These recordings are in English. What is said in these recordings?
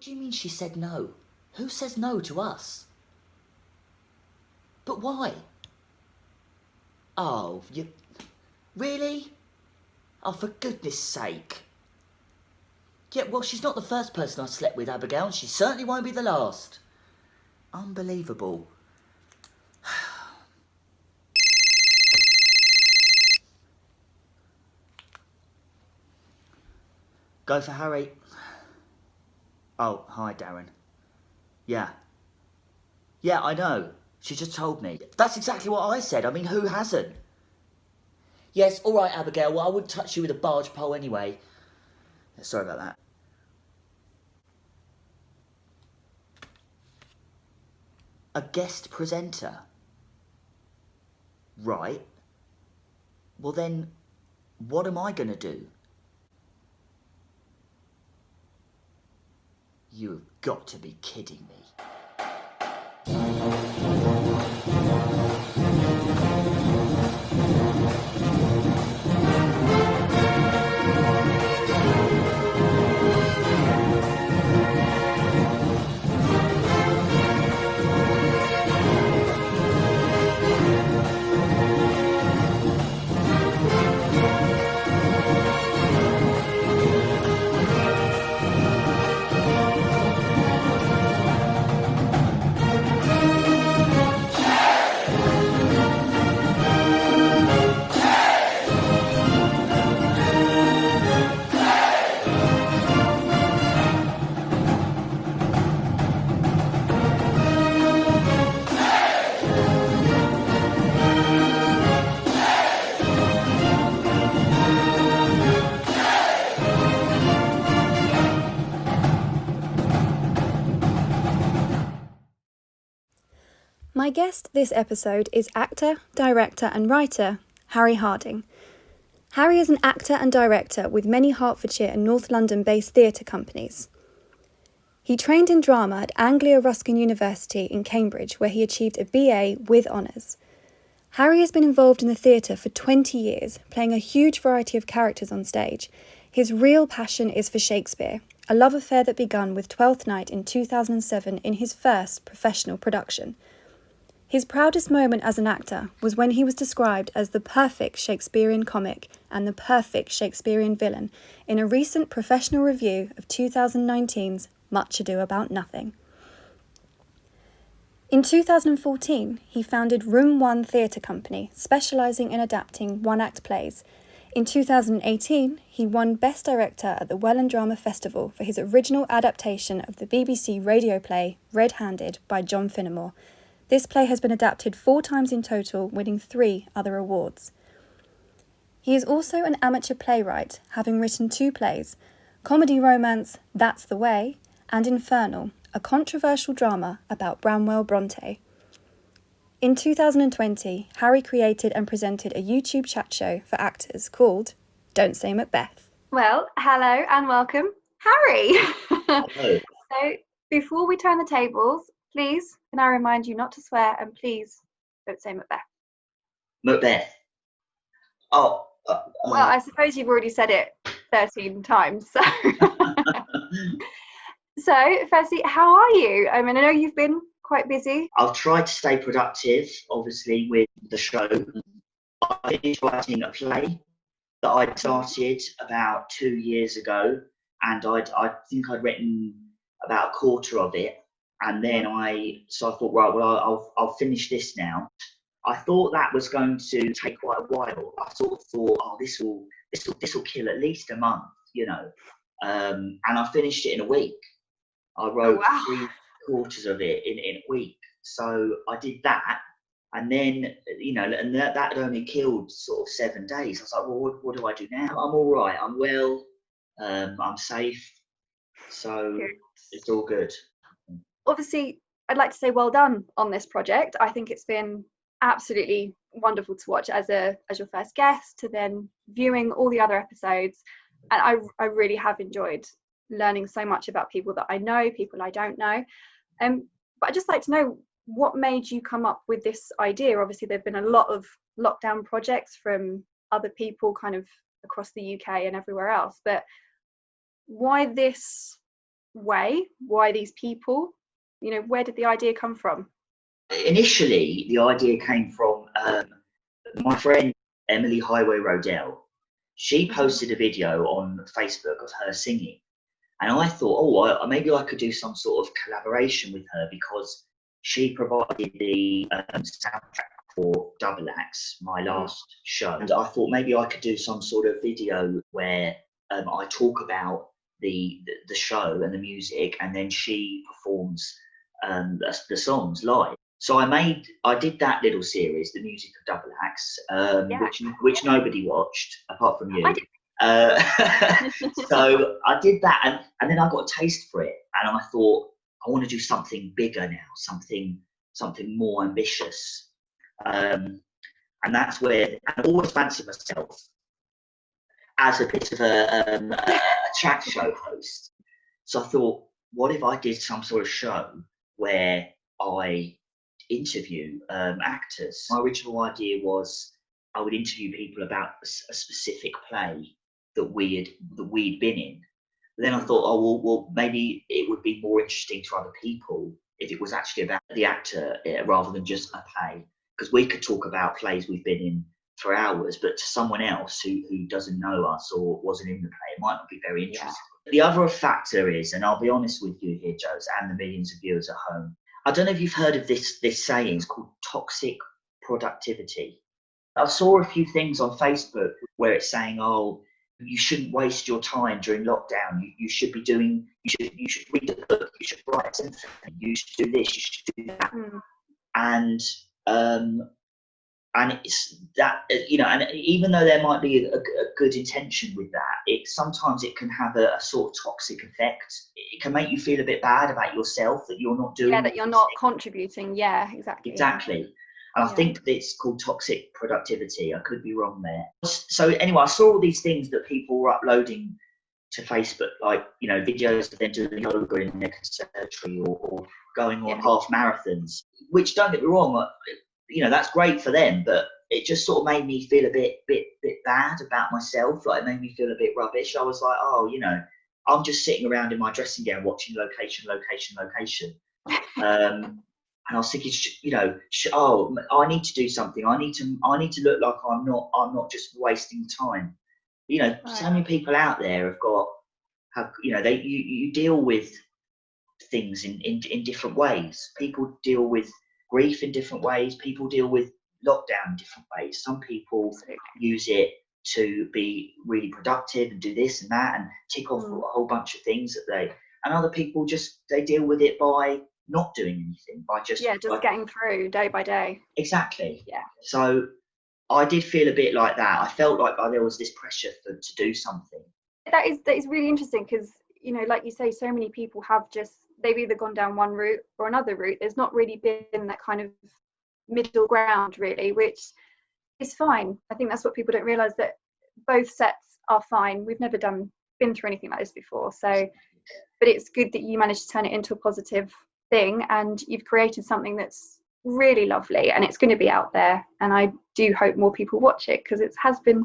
What do you mean she said no? Who says no to us? But why? Oh, you... Really? Oh, for goodness sake. Yeah, well, she's not the first person I slept with, Abigail, and she certainly won't be the last. Unbelievable. Go for Harry. Oh, hi, Darren. Yeah. Yeah, I know. She just told me. That's exactly what I said. I mean, who hasn't? Yes, all right, Abigail. Well, I wouldn't touch you with a barge pole anyway. Sorry about that. A guest presenter? Right. Well then, what am I going to do? You've got to be kidding me. My guest this episode is actor, director and writer Harry Harding. Harry is an actor and director with many Hertfordshire and North London-based theatre companies. He trained in drama at Anglia Ruskin University in Cambridge, where he achieved a BA with honours. Harry has been involved in the theatre for 20 years, playing a huge variety of characters on stage. His real passion is for Shakespeare, a love affair that began with Twelfth Night in 2007 in his first professional production. His proudest moment as an actor was when he was described as the perfect Shakespearean comic and the perfect Shakespearean villain in a recent professional review of 2019's Much Ado About Nothing. In 2014, he founded Room One Theatre Company, specialising in adapting one-act plays. In 2018, he won Best Director at the Welland Drama Festival for his original adaptation of the BBC radio play Red-Handed by John Finnemore. This play has been adapted 4 times in total, winning 3 other awards. He is also an amateur playwright, having written 2 plays, comedy romance That's the Way and Infernal, a controversial drama about Branwell Bronte. In 2020, Harry created and presented a YouTube chat show for actors called Don't Say Macbeth. Well, hello and welcome, Harry. Hello. So, before we turn the tables, please, can I remind you not to swear, and please don't say Macbeth. Macbeth. Oh. Well, I suppose you've already said it 13 times. So, so firstly, how are you? I mean, I know you've been quite busy. I've tried to stay productive, obviously, with the show. I finished writing a play that I'd started about 2 years ago, and I think I'd written about a quarter of it. And then I thought, right, well, I'll finish this now. I thought that was going to take quite a while. I sort of thought, oh, this will kill at least a month, you know. And I finished it in a week. I wrote 3 quarters of it in a week. So I did that, and then, you know, and that had only killed sort of 7 days. I was like, well, what do I do now? I'm all right. I'm well. I'm safe. So good. It's all good. Obviously, I'd like to say well done on this project. I think it's been absolutely wonderful to watch as your first guest, to then viewing all the other episodes, and I really have enjoyed learning so much about people that I know, people I don't know. But I'd just like to know, what made you come up with this idea? Obviously, there've been a lot of lockdown projects from other people kind of across the UK and everywhere else, but why this way? Why these people? You know, where did the idea come from? Initially, the idea came from my friend Emily Highway Rodell. She posted a video on Facebook of her singing, and I thought, maybe I could do some sort of collaboration with her, because she provided the soundtrack for Double Axe, my last show. And I thought maybe I could do some sort of video where I talk about the show and the music, and then she performs the songs live. So I did that little series, the music of Double Axe, which nobody watched apart from you. So I did that, and then I got a taste for it, and I thought, I want to do something bigger now, something more ambitious, and that's where I always fancied myself as a bit of a chat show host. So I thought, what if I did some sort of show where I interview actors? My original idea was I would interview people about a specific play that we'd been in. But then I thought, well, maybe it would be more interesting to other people if it was actually about the actor rather than just a play, because we could talk about plays we've been in for hours, but to someone else who doesn't know us or wasn't in the play, it might not be very interesting. Yeah. The other factor is, and I'll be honest with you here, Josie, and the millions of viewers at home, I don't know if you've heard of this saying. It's called toxic productivity. I saw a few things on Facebook where it's saying, oh, you shouldn't waste your time during lockdown. You should be doing, you should read a book, you should write something, you should do this, you should do that. And it's that, you know, and even though there might be a good intention with that, sometimes it can have a sort of toxic effect. It can make you feel a bit bad about yourself that you're not doing. Yeah, that you're not contributing. Yeah, exactly. Exactly. And I think it's called toxic productivity. I could be wrong there. So anyway, I saw all these things that people were uploading to Facebook, like, you know, videos of them doing yoga in their conservatory or going on half marathons, which, don't get me wrong, you know, that's great for them, but it just sort of made me feel a bit bad about myself. Like, it made me feel a bit rubbish. I was like, oh, you know, I'm just sitting around in my dressing gown watching location. And I was thinking, you know, I need to do something. I need to look like I'm not just wasting time. You know, so many people out there have you know, you deal with things in different ways. People deal with grief in different ways. People deal with lockdown in different ways. Some people use it to be really productive and do this and that and tick off a whole bunch of things and other people they deal with it by not doing anything, by just getting through day by day. Exactly. Yeah. So I did feel a bit like that. I felt like there was this pressure to do something. That is really interesting, because, you know, like you say, so many people they've either gone down one route or another route. There's not really been that kind of middle ground, really, which is fine. I think that's what people don't realise, that both sets are fine. We've never been through anything like this before, so but it's good that you managed to turn it into a positive thing, and you've created something that's really lovely, and it's going to be out there, and I do hope more people watch it, because it's been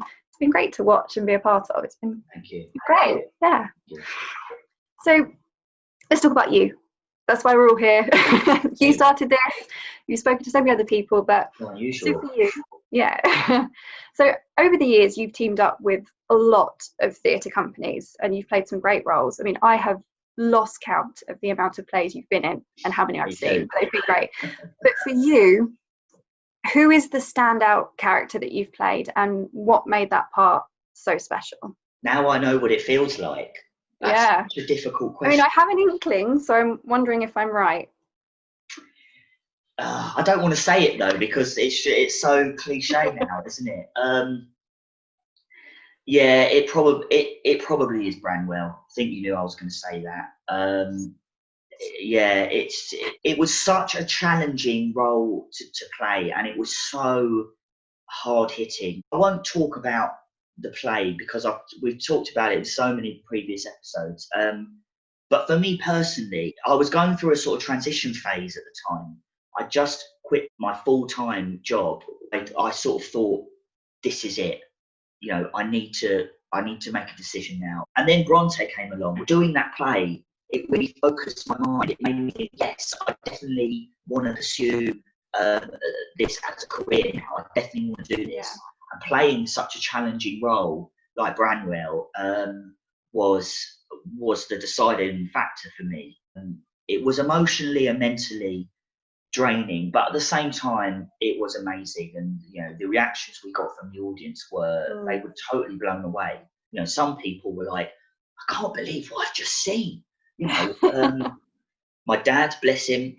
great to watch and be a part of. It's been great. Yeah. So let's talk about you. That's why we're all here. You started this, you've spoken to so many other people, but unusual for you. Yeah. So over the years, you've teamed up with a lot of theatre companies, and you've played some great roles. I mean, I have lost count of the amount of plays you've been in and how many I've seen. They've been great. But for you, who is the standout character that you've played, and what made that part so special? Now I know what it feels like. That's such a difficult question. I mean, I have an inkling, so I'm wondering if I'm right. I don't want to say it though, because it's so cliche now, isn't it? Yeah, it probably is Branwell. I think you knew I was going to say that. Yeah, it was such a challenging role to play, and it was so hard hitting. I won't talk about the play because we've talked about it in so many previous episodes. But for me personally, I was going through a sort of transition phase at the time. I just quit my full-time job. I sort of thought, this is it. You know, I need to make a decision now. And then Bronte came along. Doing that play it really focused my mind. It made me think, yes, I definitely want to pursue this as a career now. I definitely want to do this. Yeah. And playing such a challenging role like Branwell was the deciding factor for me. And it was emotionally and mentally draining, but at the same time, it was amazing. And the reactions we got from the audience they were totally blown away. Some people were like, "I can't believe what I've just seen." My dad, bless him,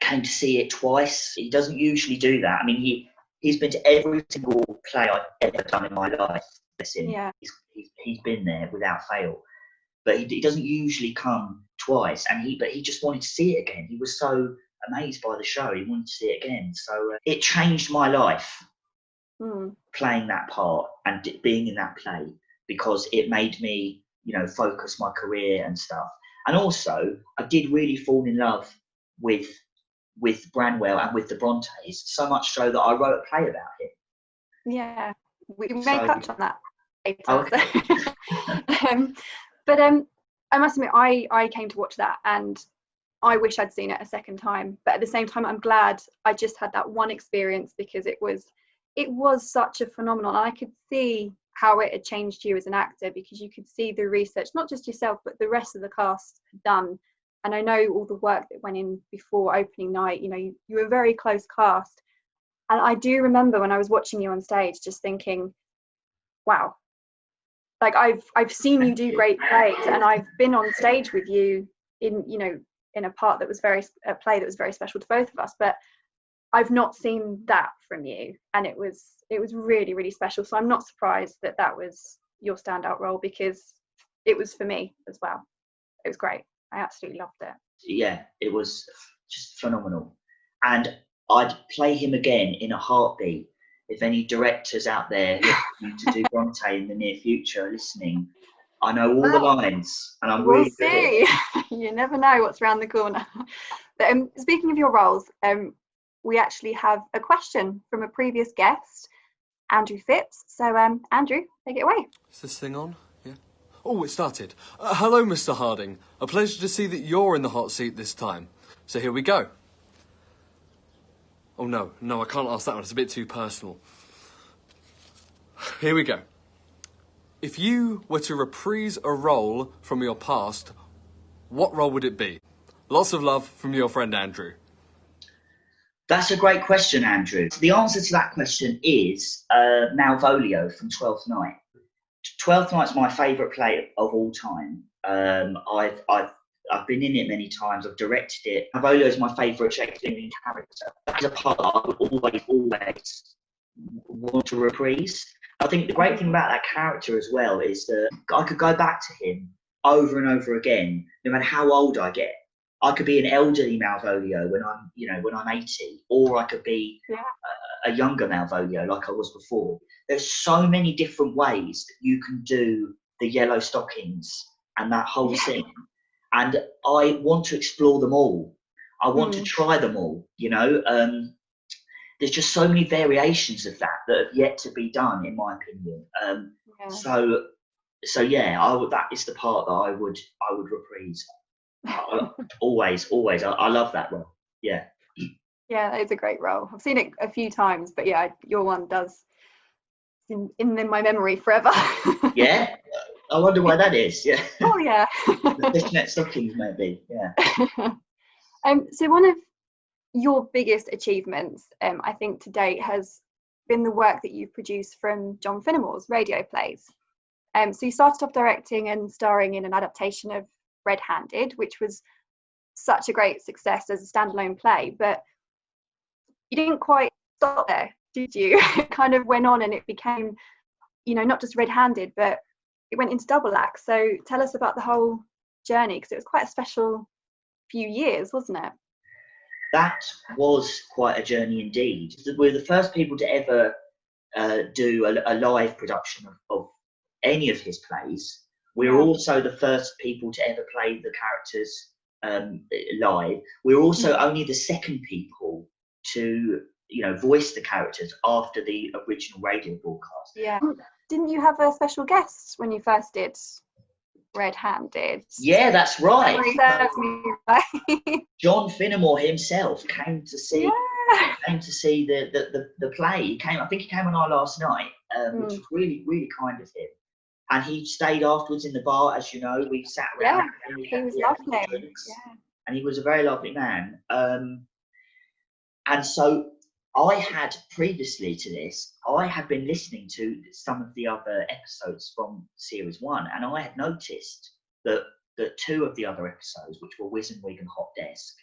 came to see it twice. He doesn't usually do that. I mean, he's been to every single play I've ever done in my life. Bless him. Yeah. He's been there without fail. But he doesn't usually come twice. But he just wanted to see it again. He was so amazed by the show. He wanted to see it again. So it changed my life, playing that part and being in that play, because it made me, focus my career and stuff. And also, I did really fall in love with Branwell and with the Brontes, so much so that I wrote a play about him. Yeah, we may touch on that later. Okay. But I must admit, I came to watch that, and I wish I'd seen it a second time. But at the same time, I'm glad I just had that one experience, because it was such a phenomenon. I could see how it had changed you as an actor, because you could see the research, not just yourself, but the rest of the cast had done. And I know all the work that went in before opening night. You were a very close cast. And I do remember when I was watching you on stage just thinking, wow, like I've seen you do great plays, and I've been on stage with you in a part that was a play that was very special to both of us, but I've not seen that from you, and it was really, really special. So I'm not surprised that was your standout role, because it was for me as well. It was great. I absolutely loved it. Yeah, it was just phenomenal. And I'd play him again in a heartbeat. If any directors out there looking to do Bronte in the near future are listening, I know all the lines, and I'm really good at it. You never know what's around the corner. But speaking of your roles, we actually have a question from a previous guest, Andrew Phipps. So, Andrew, take it away. Is this thing on? Yeah. Oh, it started. Hello, Mr. Harding. A pleasure to see that you're in the hot seat this time. So here we go. Oh, no, I can't ask that one. It's a bit too personal. Here we go. If you were to reprise a role from your past, what role would it be? Lots of love from your friend Andrew. That's a great question, Andrew. The answer to that question is Malvolio from Twelfth Night. Twelfth Night's my favourite play of all time. I've been in it many times. I've directed it. Malvolio is my favourite Shakespearean character. That's a part that I would always want to reprise. I think the great thing about that character as well is that I could go back to him over and over again, no matter how old I get. I could be an elderly Malvolio when I'm 80, or I could be a younger Malvolio like I was before. There's so many different ways that you can do the yellow stockings and that whole thing. And I want to explore them all. I want to try them all, There's just so many variations of that have yet to be done, in my opinion. So yeah, that is the part that I would reprise. Always. I love that role. Yeah. Yeah, that is a great role. I've seen it a few times, but yeah, your one does in my memory forever. Yeah. I wonder why that is. Yeah. Oh yeah. The fishnet stockings, maybe. Yeah. So one of your biggest achievements, I think to date, has been the work that you've produced from John Finnemore's radio plays. So you started off directing and starring in an adaptation of Red-Handed, which was such a great success as a standalone play, but you didn't quite stop there, did you? It kind of went on, and it became, not just Red-Handed, but it went into double act. So tell us about the whole journey, because it was quite a special few years, wasn't it? That was quite a journey indeed. We're the first people to ever do a live production of any of his plays. We're also the first people to ever play the characters live. We're also only the second people to, voice the characters after the original radio broadcast. Yeah. Didn't you have a special guest when you first did red-handed. Yeah, that's right. Serves me right. John Finnemore himself came to see the play. He came. I think he came on our last night, which was really, really kind of him. And he stayed afterwards in the bar, as you know. We sat around. Yeah, he was lovely. Yeah. And he was a very lovely man. And so I had, previously to this, I had been listening to some of the other episodes from series 1, and I had noticed that 2 of the other episodes, which were Wizenwig and Hot Desk,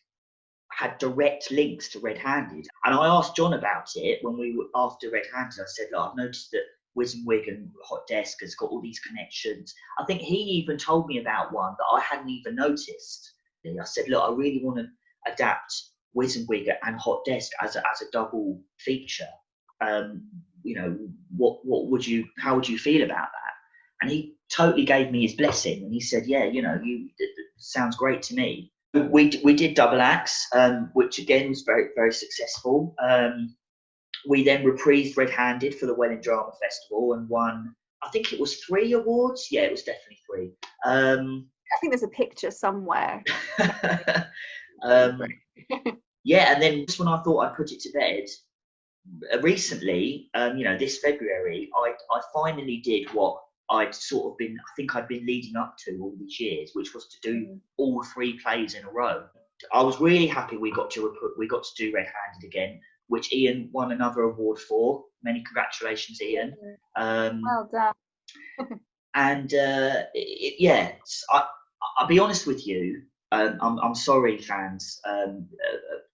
had direct links to Red Handed. And I asked John about it when we were after Red Handed. I said, look, I've noticed that Wizenwig and Hot Desk has got all these connections. I think he even told me about one that I hadn't even noticed. I said, look, I really want to adapt Wizenwig and Hot Desk as a double feature. You know, how would you feel about that? And he totally gave me his blessing, and he said, yeah, you know, it sounds great to me. We did double acts, which again was very, very successful. We then reprised Red Handed for the Welling Drama Festival and won, I think it was 3 awards. Yeah, it was definitely 3. I think there's a picture somewhere. Yeah, and then just when I thought I'd put it to bed, recently, you know, this February, I finally did what I'd sort of been, I think I'd been leading up to all these years, which was to do all 3 plays in a row. I was really happy we got to do Red Handed again, which Ian won another award for. Many congratulations, Ian. Well done. And yeah, I'll be honest with you. I'm sorry, fans,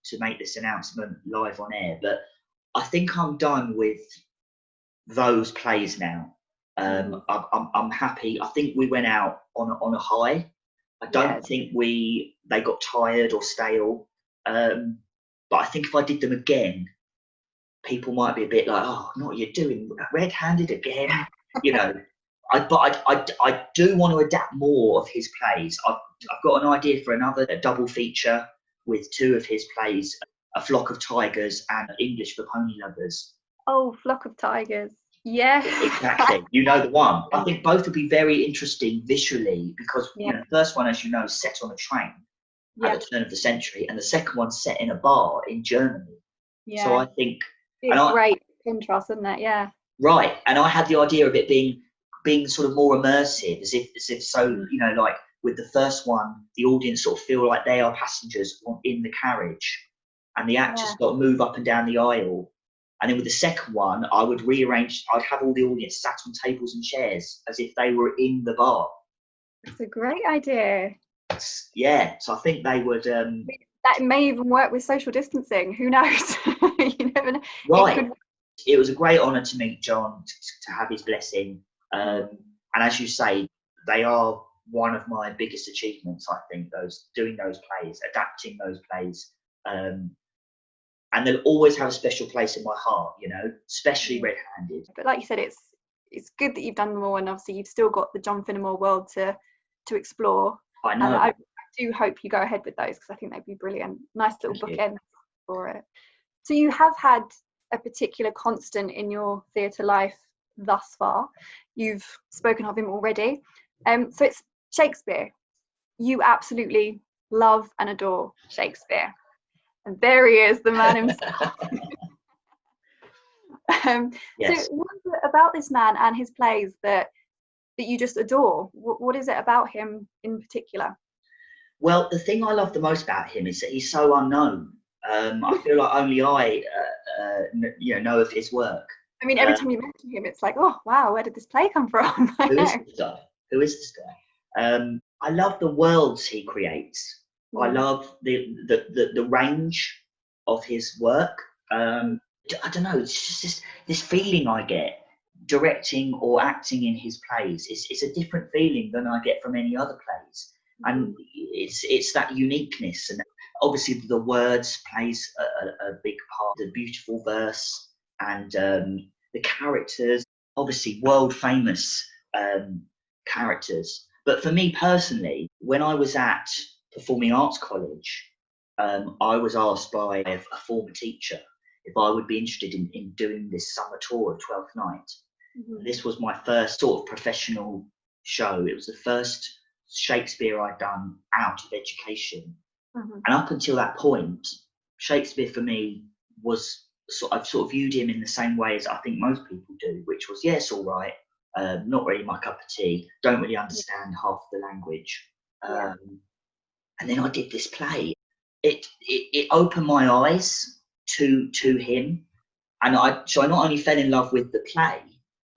to make this announcement live on air, but I think I'm done with those plays now. I'm happy. I think we went out on a high. I don't think they got tired or stale. But I think if I did them again, people might be a bit like, "Oh, what are you doing? Red Handed again?" You know. But I do want to adapt more of his plays. I've got an idea for another double feature with 2 of his plays, A Flock of Tigers and English for Pony Lovers. Oh, Flock of Tigers. Yeah. Exactly. You know the one. I think both would be very interesting visually because you know, the first one, as you know, is set on a train at the turn of the century, and the second one's set in a bar in Germany. Yeah. So I think it's great contrast, isn't it? Yeah. Right. And I had the idea of it being sort of more immersive, as if so, you know, like with the first one, the audience sort of feel like they are passengers in the carriage, and the actors got to move up and down the aisle. And then with the second one, I would rearrange. I'd have all the audience sat on tables and chairs as if they were in the bar. It's a great idea. Yeah, so I think they would. That may even work with social distancing. Who knows? You never know. Right. It was a great honour to meet John, to have his blessing. And as you say, they are one of my biggest achievements. I think doing those plays, adapting those plays. And they'll always have a special place in my heart, you know, especially Red Handed. But like you said, it's good that you've done them all, and obviously you've still got the John Finnemore world to explore. I know. And I do hope you go ahead with those, because I think they'd be brilliant. Nice little bookend for it. So you have had a particular constant in your theatre life thus far. You've spoken of him already. So it's Shakespeare. You absolutely love and adore Shakespeare. And there he is, the man himself. Yes. So what is it about this man and his plays that you just adore? What is it about him in particular? Well, the thing I love the most about him is that he's so unknown. I feel like only I know of his work. I mean, every time you mention him, it's like, oh, wow, where did this play come from? Who is this guy? I love the worlds he creates. I love the range of his work. I don't know, it's just this feeling I get directing or acting in his plays. It's a different feeling than I get from any other plays. And it's that uniqueness. And obviously the words plays a big part, the beautiful verse, and the characters, obviously world famous characters. But for me personally, when I was at Performing Arts College, I was asked by a former teacher if I would be interested in doing this summer tour of Twelfth Night. This was my first sort of professional show. It was the first Shakespeare I'd done out of education. Mm-hmm. And up until that point, Shakespeare for me was I've sort of viewed him in the same way as I think most people do, which was, yes, all right, not really my cup of tea, don't really understand half the language. And then I did this play. It opened my eyes to him, and so I not only fell in love with the play,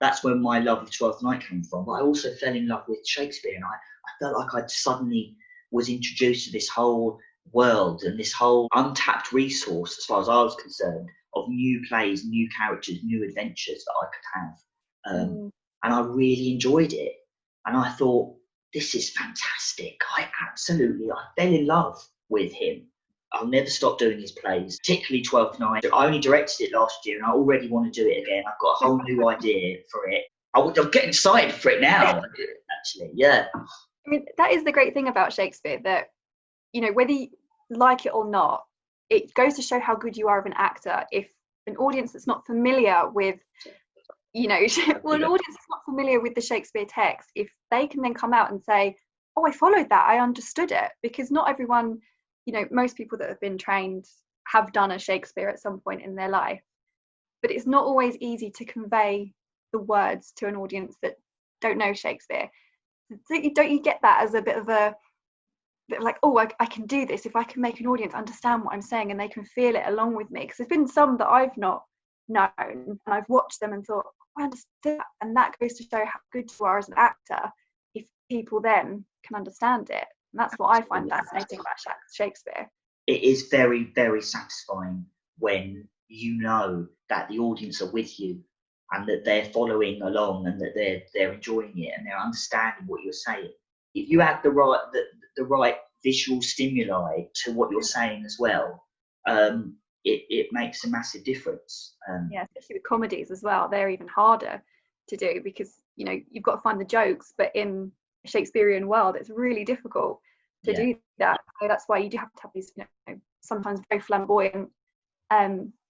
that's where my love of Twelfth Night came from, but I also fell in love with Shakespeare, and I felt like I suddenly was introduced to this whole world and this whole untapped resource, as far as I was concerned, of new plays, new characters, new adventures that I could have. And I really enjoyed it. And I thought, this is fantastic. I fell in love with him. I'll never stop doing his plays, particularly Twelfth Night. I only directed it last year and I already want to do it again. I've got a whole new idea for it. I'm getting excited for it now, actually, yeah. I mean, that is the great thing about Shakespeare, that, you know, whether you like it or not, it goes to show how good you are of an actor. If an audience that's not familiar with, you know, well, an audience that's not familiar with the Shakespeare text, if they can then come out and say, oh, I followed that, I understood it, because not everyone, you know, most people that have been trained have done a Shakespeare at some point in their life, but it's not always easy to convey the words to an audience that don't know Shakespeare. So don't you get that as a bit of like, oh, I can do this if I can make an audience understand what I'm saying and they can feel it along with me? Because there's been some that I've not known and I've watched them and thought, oh, I understood that. And that goes to show how good you are as an actor if people then can understand it. And that's what I find fascinating about Shakespeare. It is very, very satisfying when you know that the audience are with you and that they're following along and that they're enjoying it and they're understanding what you're saying. If you add the right visual stimuli to what you're saying as well, it makes a massive difference. Yeah, especially with comedies as well. They're even harder to do because, you know, you've got to find the jokes, but in a Shakespearean world, it's really difficult to do that. So that's why you do have to have these, you know, sometimes very flamboyant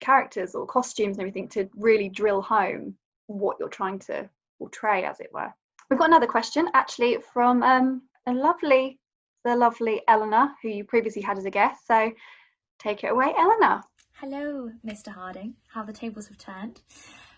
characters or costumes and everything to really drill home what you're trying to portray, as it were. We've got another question actually from the lovely Eleanor, who you previously had as a guest. So take it away, Eleanor. Hello, Mr. Harding. How the tables have turned.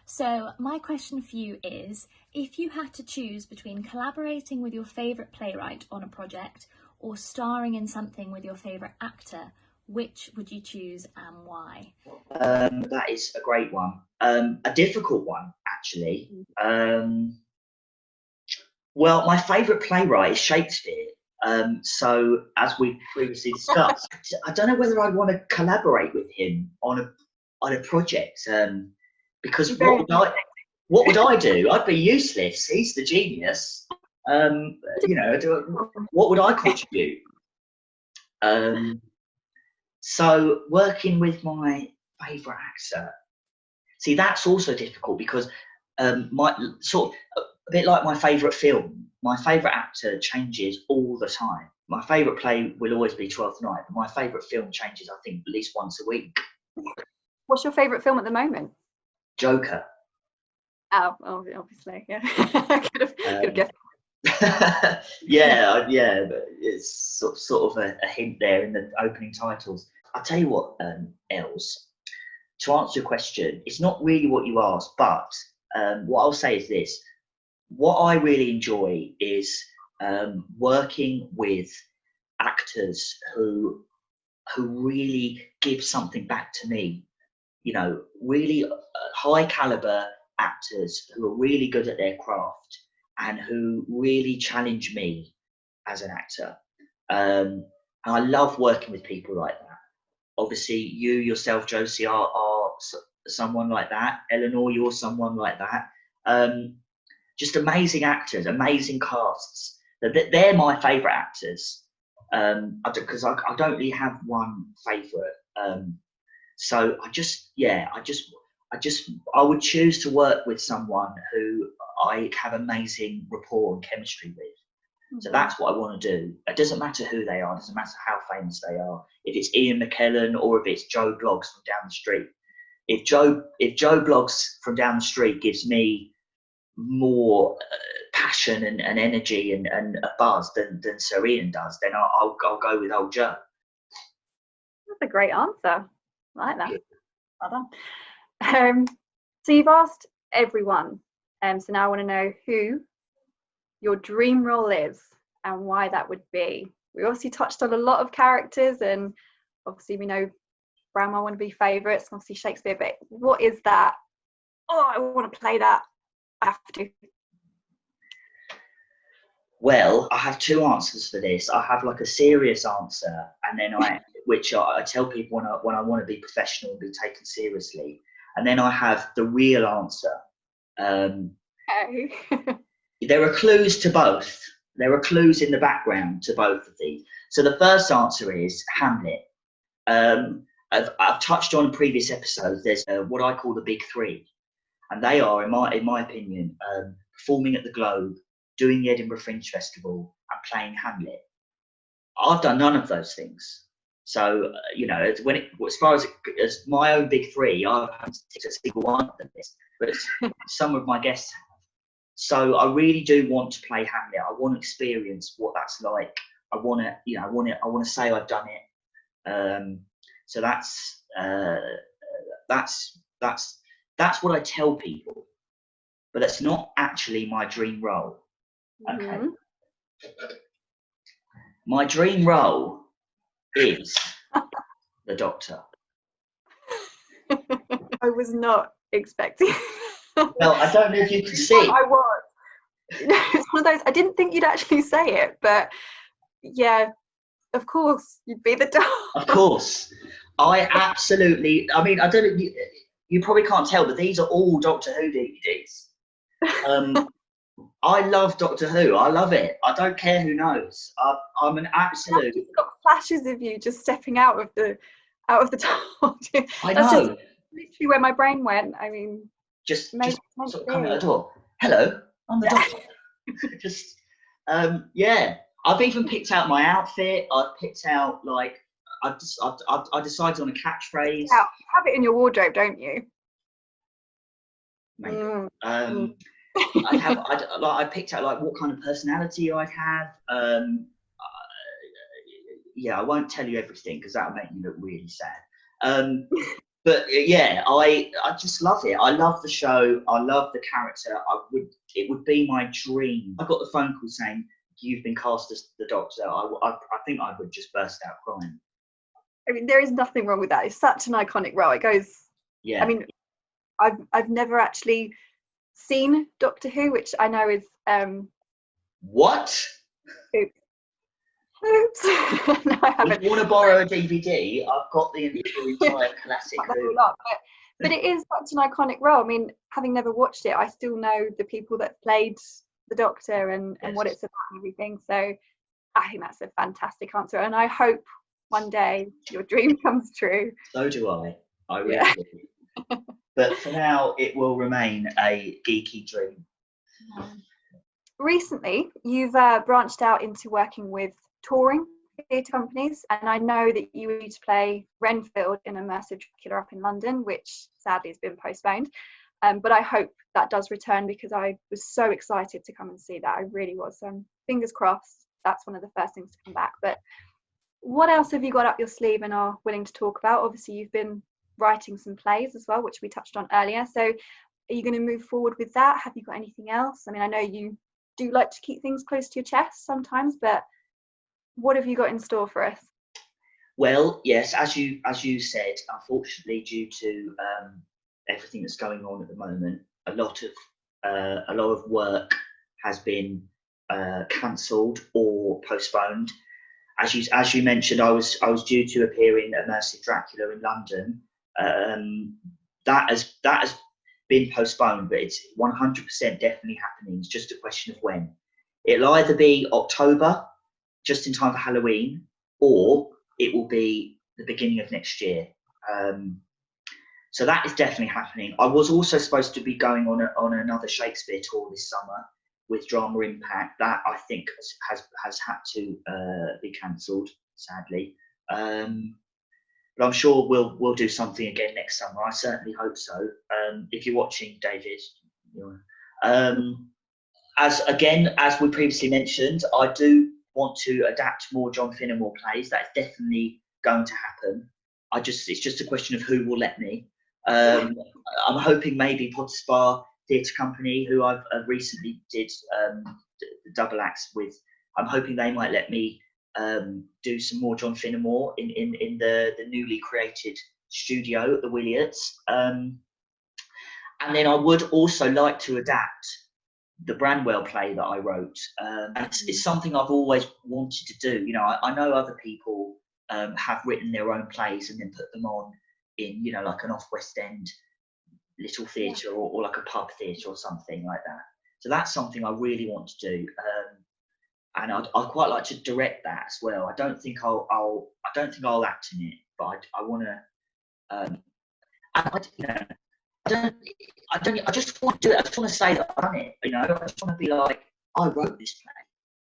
So my question for you is, if you had to choose between collaborating with your favourite playwright on a project or starring in something with your favourite actor, which would you choose and why? That is a great one. A difficult one, actually. Well, my favourite playwright is Shakespeare. So, as we previously discussed, I don't know whether I'd want to collaborate with him on a project, because what would I do? I'd be useless. He's the genius. You know, what would I contribute? So, working with my favourite actor. See, that's also difficult because my sort of a bit like my favourite film. My favourite actor changes all the time. My favourite play will always be Twelfth Night, but my favourite film changes, I think, at least once a week. What's your favourite film at the moment? Joker. Oh, obviously, yeah. could have guessed. yeah, but it's sort of a hint there in the opening titles. I'll tell you what, Els, to answer your question, it's not really what you asked, but what I'll say is this. What I really enjoy is working with actors who really give something back to me. You know, really high caliber actors who are really good at their craft and who really challenge me as an actor. And I love working with people like that. Obviously, you yourself, Josie, are someone like that. Eleanor, you're someone like that. Just amazing actors, amazing casts. They're my favourite actors. Because I don't really have one favourite. So I would choose to work with someone who I have amazing rapport and chemistry with. Mm-hmm. So that's what I want to do. It doesn't matter who they are. It doesn't matter how famous they are. If it's Ian McKellen or if it's Joe Bloggs from down the street. If Joe Bloggs from down the street gives me more passion and energy and a buzz than Sir Ian does, then I'll go with old Joe. That's a great answer. I like that. Well done. So you've asked everyone, so now I want to know who your dream role is and why that would be. We obviously touched on a lot of characters, and obviously we know Grandma want to be favourites, obviously Shakespeare, but what is that? Oh, I want to play that. I have to. Well, I have two answers for this. I have like a serious answer, and then which I tell people when I want to be professional and be taken seriously, and then I have the real answer. Okay. There are clues to both. There are clues in the background to both of these. So the first answer is Hamlet. I've touched on in previous episodes. There's what I call the big three, and they are, in my opinion, performing at the Globe, doing the Edinburgh Fringe Festival, and playing Hamlet. I've done none of those things. So as far as my own big three, I haven't ticked a single one of them, but some of my guests have. So I really do want to play Hamlet. I want to experience what that's like. I want to say I've done it. So that's what I tell people, but that's not actually my dream role. Okay. Mm-hmm. My dream role is the Doctor. I was not expecting. Well, I don't know if you can see. I was. It's one of those. I didn't think you'd actually say it, but yeah, of course you'd be the Doctor. Of course, I absolutely. I mean, I don't. You probably can't tell, but these are all Doctor Who DVDs. I love Doctor Who. I love it. I don't care who knows. I'm an absolute. You've got flashes of you just stepping out of the top. I That's know. just literally where my brain went. I mean, just sort of come out the door. Hello, I'm the Doctor. Just yeah. I've even picked out my outfit. I've picked out I decided on a catchphrase. You have it in your wardrobe, don't you? Maybe. I picked out what kind of personality I'd have. Yeah, I won't tell you everything because that'll make you look really sad. But yeah, I just love it. I love the show. I love the character. It would be my dream. I got the phone call saying you've been cast as the Doctor. I think I would just burst out crying. I mean, there is nothing wrong with that. It's such an iconic role. It goes. Yeah. I mean, I've never actually seen Doctor Who, which I know is What? Oops. No, I haven't. If you want to borrow a DVD, I've got the entire classic. But it is such an iconic role. I mean, having never watched it, I still know the people that played the Doctor and what it's about and everything. So I think that's a fantastic answer, and I hope one day your dream comes true. So do I. I really do. But for now, it will remain a geeky dream. Recently, you've branched out into working with touring theatre companies, and I know that you were due to play Renfield in Immersive Dracula up in London, which sadly has been postponed. But I hope that does return because I was so excited to come and see that. I really was. So fingers crossed, that's one of the first things to come back. But what else have you got up your sleeve and are willing to talk about? Obviously, you've been writing some plays as well, which we touched on earlier. So are you going to move forward with that? Have you got anything else? I mean, I know you do like to keep things close to your chest sometimes, but what have you got in store for us? Well, yes, as you said, unfortunately, due to everything that's going on at the moment, a lot of work has been cancelled or postponed. As you mentioned, I was due to appear in Immersive Dracula in London. That has been postponed, but it's 100% definitely happening. It's just a question of when. It'll either be October, just in time for Halloween, or it will be the beginning of next year. So that is definitely happening. I was also supposed to be going on another Shakespeare tour this summer with Drama Impact. That I think has had to be cancelled, sadly. But I'm sure we'll do something again next summer. I certainly hope so. If you're watching, David, as we previously mentioned, I do want to adapt more John Finnemore plays. That's definitely going to happen. It's just a question of who will let me. I'm hoping maybe Potter's Bar Theatre Company, who I've recently did the double acts with. I'm hoping they might let me do some more John Finnemore in the newly created studio at the Williots. And then I would also like to adapt the Branwell play that I wrote. It's something I've always wanted to do. You know, I know other people have written their own plays and then put them on in, you know, like an off West End little theatre or like a pub theatre or something like that. So that's something I really want to do. And I'd quite like to direct that as well. I don't think I'll act in it, but I want to. I just want to do it. I just want to say that I've done it. You know, I just want to be like, I wrote this play,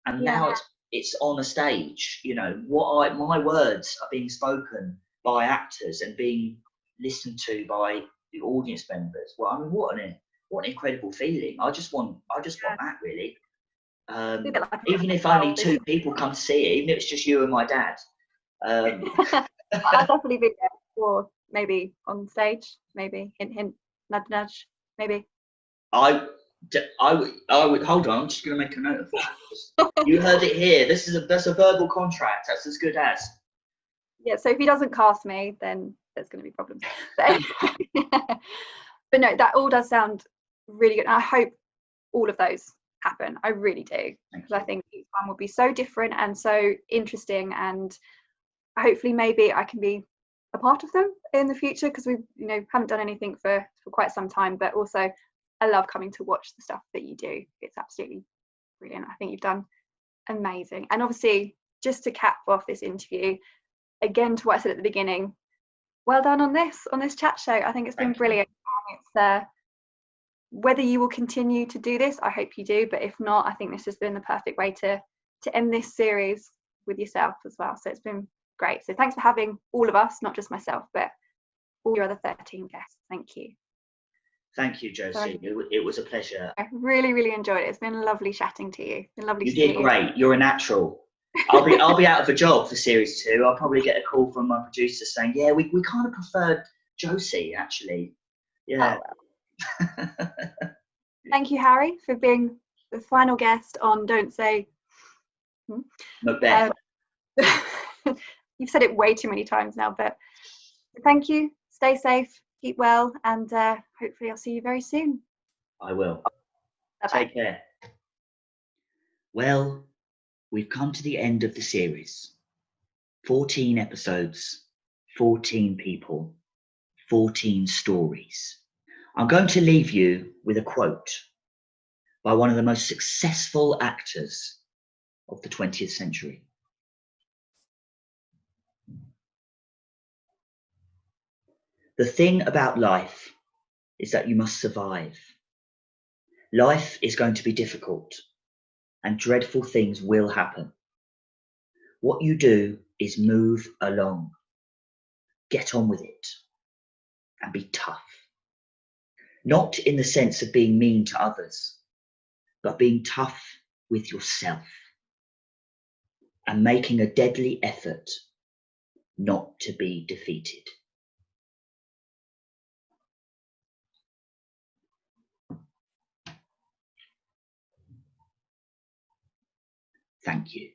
and now it's on a stage. You know, my words are being spoken by actors and being listened to by the audience members. Well, I mean, what an incredible feeling. I just want that really. Even if only 2 people come to see it, even if it's just you and my dad. I'll definitely be there, or maybe on stage, maybe hint, nudge, nudge, maybe. I would hold on. I'm just going to make a note of that. You heard it here. That's a verbal contract. That's as good as. Yeah. So if he doesn't cast me, then there's going to be problems. But no, that all does sound really good. And I hope all of those happen. I really do, because I think each one will be so different and so interesting, and hopefully maybe I can be a part of them in the future, because we haven't done anything for quite some time. But also I love coming to watch the stuff that you do. It's absolutely brilliant. I think you've done amazing. And obviously, just to cap off this interview, again, to what I said at the beginning, well done on this chat show. I think it's been brilliant. It's whether you will continue to do this, I hope you do, but if not, I think this has been the perfect way to end this series with yourself as well. So it's been great. So thanks for having all of us, not just myself, but all your other 13 guests. Thank you. Thank you, Josie. It was a pleasure. I really, really enjoyed it. It's been lovely chatting to you. It's been lovely. You did great. You're a natural. I'll be out of a job for series 2. I'll probably get a call from my producer saying, yeah, we kind of preferred Josie, actually. Yeah. Oh, well. Thank you, Harry, for being the final guest on Don't Say Macbeth. You've said it way too many times now, but thank you. Stay safe, keep well, and hopefully I'll see you very soon. I will. Bye-bye. Take care. Well, we've come to the end of the series. 14 episodes, 14 people, 14 stories. I'm going to leave you with a quote by one of the most successful actors of the 20th century. The thing about life is that you must survive. Life is going to be difficult, and dreadful things will happen. What you do is move along, get on with it, and be tough. Not in the sense of being mean to others, but being tough with yourself and making a deadly effort not to be defeated. Thank you.